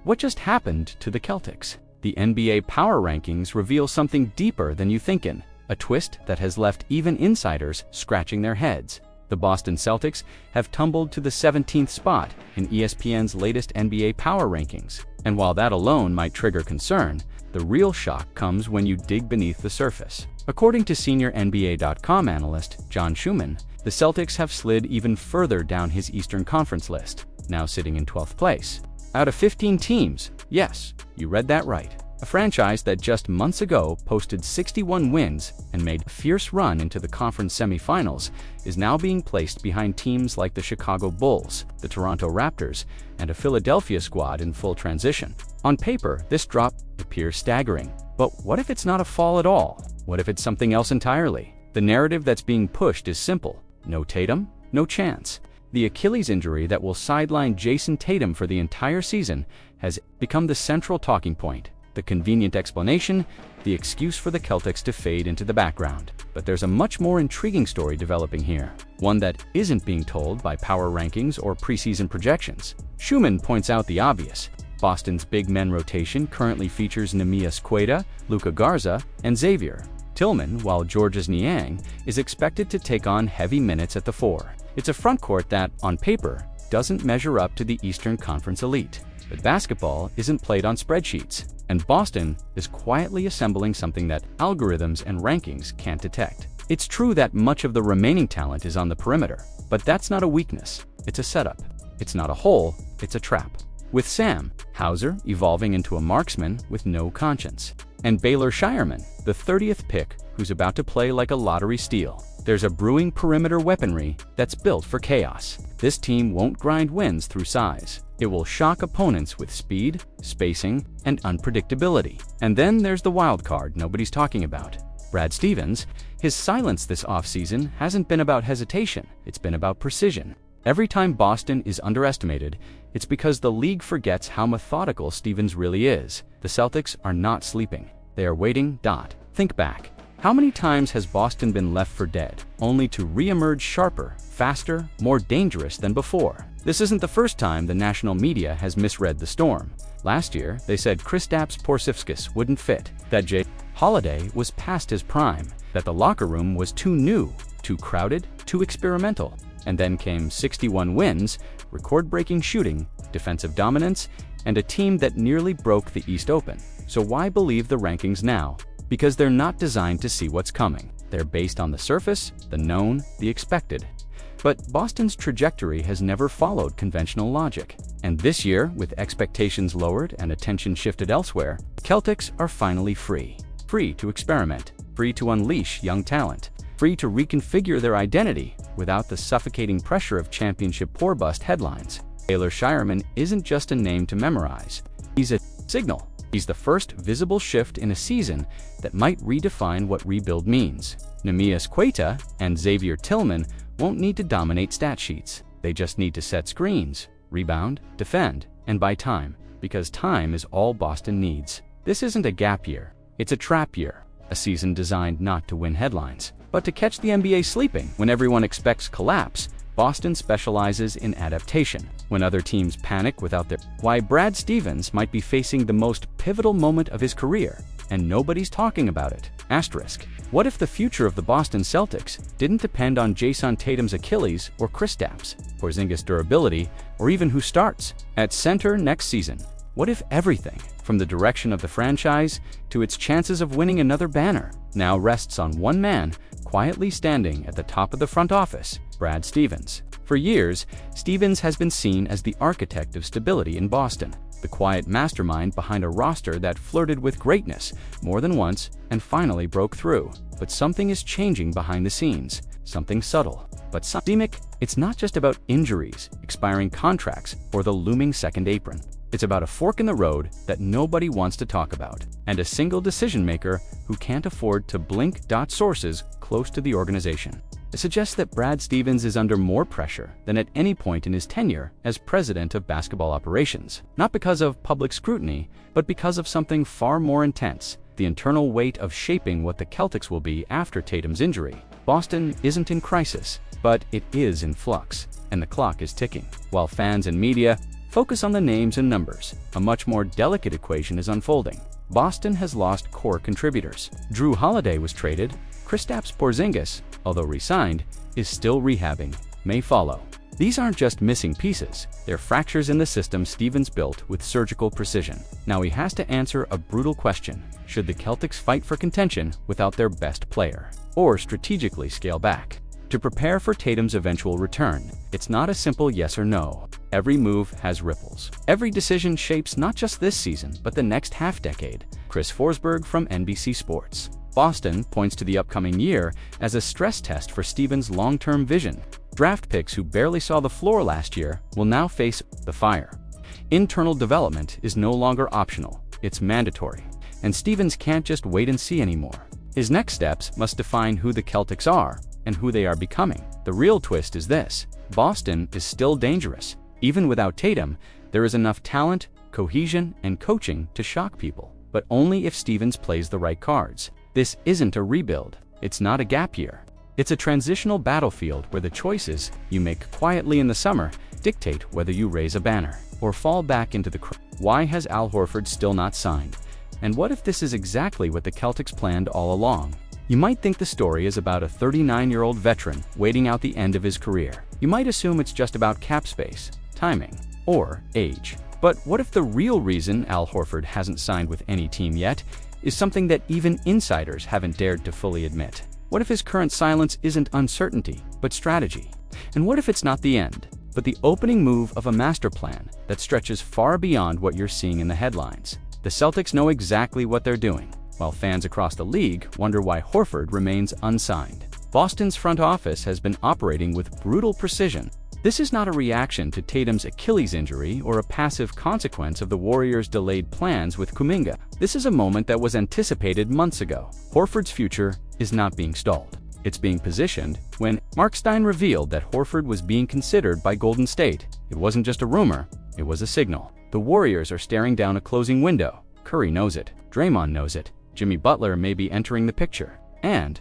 What just happened to the Celtics? The NBA Power Rankings reveal something deeper than you think in, a twist that has left even insiders scratching their heads. The Boston Celtics have tumbled to the 17th spot in ESPN's latest NBA Power Rankings. And while that alone might trigger concern, the real shock comes when you dig beneath the surface. According to senior NBA.com analyst John Scheierman, the Celtics have slid even further down his Eastern Conference list, now sitting in 12th place. Out of 15 teams, yes, you read that right. A franchise that just months ago posted 61 wins and made a fierce run into the conference semifinals is now being placed behind teams like the Chicago Bulls, the Toronto Raptors, and a Philadelphia squad in full transition. On paper, this drop appears staggering. But what if it's not a fall at all? What if it's something else entirely? The narrative that's being pushed is simple. No Tatum, no chance. The Achilles injury that will sideline Jason Tatum for the entire season has become the central talking point. The convenient explanation, the excuse for the Celtics to fade into the background. But there's a much more intriguing story developing here, one that isn't being told by power rankings or preseason projections. Scheierman points out the obvious. Boston's big men rotation currently features Neemias Queta, Luka Garza, and Xavier Tillman, while Georges Niang is expected to take on heavy minutes at the 4. It's a frontcourt that, on paper, doesn't measure up to the Eastern Conference elite. But basketball isn't played on spreadsheets, and Boston is quietly assembling something that algorithms and rankings can't detect. It's true that much of the remaining talent is on the perimeter, but that's not a weakness, it's a setup. It's not a hole, it's a trap. With Sam Hauser evolving into a marksman with no conscience, and Baylor Scheierman, the 30th pick, who's about to play like a lottery steal. There's a brewing perimeter weaponry that's built for chaos. This team won't grind wins through size. It will shock opponents with speed, spacing, and unpredictability. And then there's the wild card nobody's talking about. Brad Stevens. His silence this offseason hasn't been about hesitation, it's been about precision. Every time Boston is underestimated, it's because the league forgets how methodical Stevens really is. The Celtics are not sleeping. They are waiting. Think back. How many times has Boston been left for dead, only to re-emerge sharper, faster, more dangerous than before? This isn't the first time the national media has misread the storm. Last year, they said Kristaps Porzingis wouldn't fit, that Jrue Holiday was past his prime, that the locker room was too new, too crowded, too experimental. And then came 61 wins, record-breaking shooting, defensive dominance, and a team that nearly broke the East open. So why believe the rankings now? Because they're not designed to see what's coming. They're based on the surface, the known, the expected. But Boston's trajectory has never followed conventional logic. And this year, with expectations lowered and attention shifted elsewhere, Celtics are finally free. Free to experiment, free to unleash young talent, free to reconfigure their identity without the suffocating pressure of championship poor-bust headlines. Baylor Scheierman isn't just a name to memorize. He's a signal. He's the first visible shift in a season that might redefine what rebuild means. Neemias Queta and Xavier Tillman won't need to dominate stat sheets. They just need to set screens, rebound, defend, and buy time, because time is all Boston needs. This isn't a gap year, it's a trap year, a season designed not to win headlines, but to catch the NBA sleeping. When everyone expects collapse, Boston specializes in adaptation. When other teams panic without their why Brad Stevens might be facing the most pivotal moment of his career, and nobody's talking about it. Asterisk. What if the future of the Boston Celtics didn't depend on Jason Tatum's Achilles or Kristaps Porzingis' durability, or even who starts at center next season? What if everything, from the direction of the franchise to its chances of winning another banner, now rests on one man quietly standing at the top of the front office, Brad Stevens? For years, Stevens has been seen as the architect of stability in Boston, the quiet mastermind behind a roster that flirted with greatness more than once and finally broke through. But something is changing behind the scenes, something subtle, but systemic. It's not just about injuries, expiring contracts, or the looming second apron. It's about a fork in the road that nobody wants to talk about, and a single decision maker who can't afford to blink. Sources close to the organization. It suggests that Brad Stevens is under more pressure than at any point in his tenure as president of basketball operations, not because of public scrutiny, but because of something far more intense: the internal weight of shaping what the Celtics will be after Tatum's injury. Boston isn't in crisis, but it is in flux, and the clock is ticking. While fans and media Focus on the names and numbers. A much more delicate equation is unfolding. Boston has lost core contributors. Jrue Holiday was traded. Kristaps Porzingis, although re-signed, is still rehabbing. May follow. These aren't just missing pieces, they're fractures in the system Stevens built with surgical precision. Now he has to answer a brutal question. Should the Celtics fight for contention without their best player, or strategically scale back? To prepare for Tatum's eventual return, it's not a simple yes or no. Every move has ripples. Every decision shapes not just this season, but the next half-decade. Chris Forsberg from NBC Sports. Boston points to the upcoming year as a stress test for Stevens' long-term vision. Draft picks who barely saw the floor last year will now face the fire. Internal development is no longer optional, it's mandatory. And Stevens can't just wait and see anymore. His next steps must define who the Celtics are and who they are becoming. The real twist is this: Boston is still dangerous. Even without Tatum, there is enough talent, cohesion, and coaching to shock people. But only if Stevens plays the right cards. This isn't a rebuild. It's not a gap year. It's a transitional battlefield where the choices you make quietly in the summer dictate whether you raise a banner or fall back into the crowd. Why has Al Horford still not signed? And what if this is exactly what the Celtics planned all along? You might think the story is about a 39-year-old veteran waiting out the end of his career. You might assume it's just about cap space, timing, or age. But what if the real reason Al Horford hasn't signed with any team yet is something that even insiders haven't dared to fully admit? What if his current silence isn't uncertainty, but strategy? And what if it's not the end, but the opening move of a master plan that stretches far beyond what you're seeing in the headlines? The Celtics know exactly what they're doing, while fans across the league wonder why Horford remains unsigned. Boston's front office has been operating with brutal precision. This is not a reaction to Tatum's Achilles injury or a passive consequence of the Warriors' delayed plans with Kuminga. This is a moment that was anticipated months ago. Horford's future is not being stalled. It's being positioned. When Mark Stein revealed that Horford was being considered by Golden State, it wasn't just a rumor, it was a signal. The Warriors are staring down a closing window. Curry knows it. Draymond knows it. Jimmy Butler may be entering the picture. And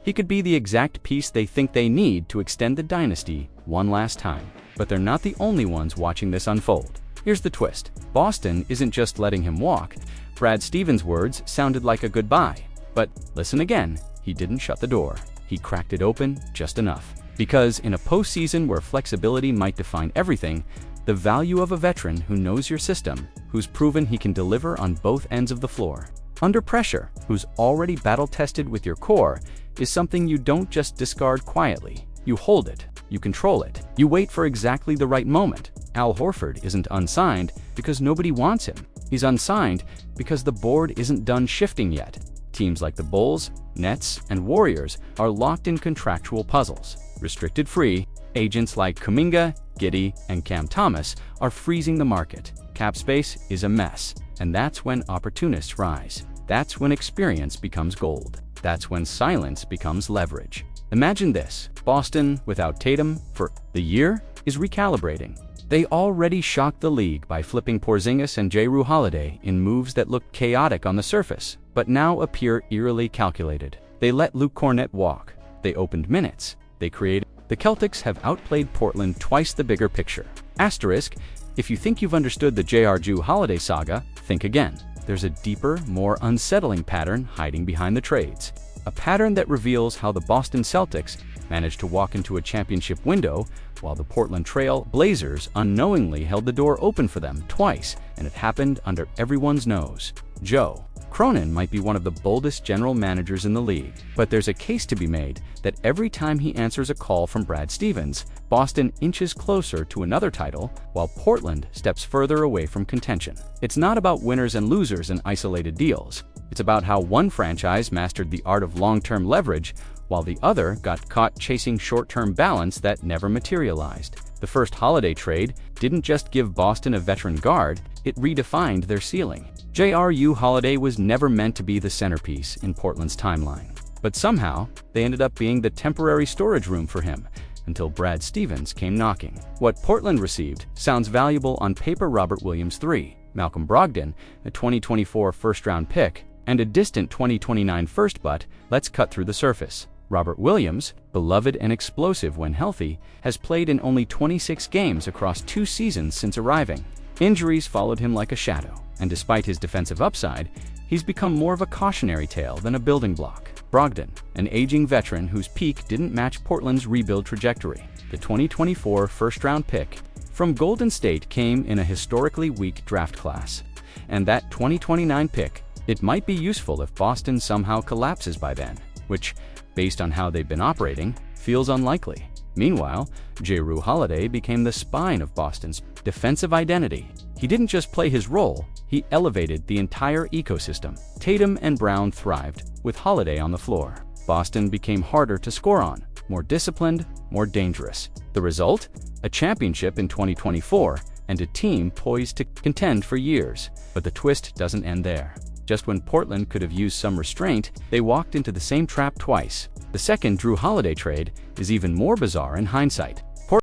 he could be the exact piece they think they need to extend the dynasty one last time. But they're not the only ones watching this unfold. Here's the twist. Boston isn't just letting him walk. Brad Stevens' words sounded like a goodbye. But listen again, he didn't shut the door. He cracked it open just enough. Because in a postseason where flexibility might define everything, the value of a veteran who knows your system, who's proven he can deliver on both ends of the floor, under pressure, who's already battle-tested with your core, is something you don't just discard quietly. You hold it, you control it, you wait for exactly the right moment. Al Horford isn't unsigned because nobody wants him. He's unsigned because the board isn't done shifting yet. Teams like the Bulls, Nets, and Warriors are locked in contractual puzzles. Restricted free agents like Kuminga, Giddey, and Cam Thomas are freezing the market. Cap space is a mess, and that's when opportunists rise. That's when experience becomes gold. That's when silence becomes leverage. Imagine this: Boston, without Tatum for the year, is recalibrating. They already shocked the league by flipping Porzingis and Jrue Holiday in moves that looked chaotic on the surface, but now appear eerily calculated. They let Luke Kornet walk. They opened minutes. They created. The Celtics have outplayed Portland twice the bigger picture. Asterisk, if you think you've understood the Jrue Holiday saga, think again. There's a deeper, more unsettling pattern hiding behind the trades. A pattern that reveals how the Boston Celtics managed to walk into a championship window while the Portland Trail Blazers unknowingly held the door open for them twice, and it happened under everyone's nose. Joe Cronin might be one of the boldest general managers in the league, but there's a case to be made that every time he answers a call from Brad Stevens, Boston inches closer to another title, while Portland steps further away from contention. It's not about winners and losers in isolated deals. It's about how one franchise mastered the art of long-term leverage, while the other got caught chasing short-term balance that never materialized. The first Holiday trade didn't just give Boston a veteran guard, it redefined their ceiling. Jrue Holiday was never meant to be the centerpiece in Portland's timeline. But somehow, they ended up being the temporary storage room for him, until Brad Stevens came knocking. What Portland received sounds valuable on paper: Robert Williams III, Malcolm Brogdon, a 2024 first-round pick, and a distant 2029 first, but let's cut through the surface. Robert Williams, beloved and explosive when healthy, has played in only 26 games across 2 seasons since arriving. Injuries followed him like a shadow, and despite his defensive upside, he's become more of a cautionary tale than a building block. Brogdon, an aging veteran whose peak didn't match Portland's rebuild trajectory. The 2024 first-round pick from Golden State came in a historically weak draft class. And that 2029 pick, it might be useful if Boston somehow collapses by then, which, based on how they've been operating, feels unlikely. Meanwhile, Jrue Holiday became the spine of Boston's defensive identity. He didn't just play his role, he elevated the entire ecosystem. Tatum and Brown thrived with Holiday on the floor. Boston became harder to score on, more disciplined, more dangerous. The result? A championship in 2024 and a team poised to contend for years. But the twist doesn't end there. Just when Portland could have used some restraint, they walked into the same trap twice. The second Jrue Holiday trade is even more bizarre in hindsight.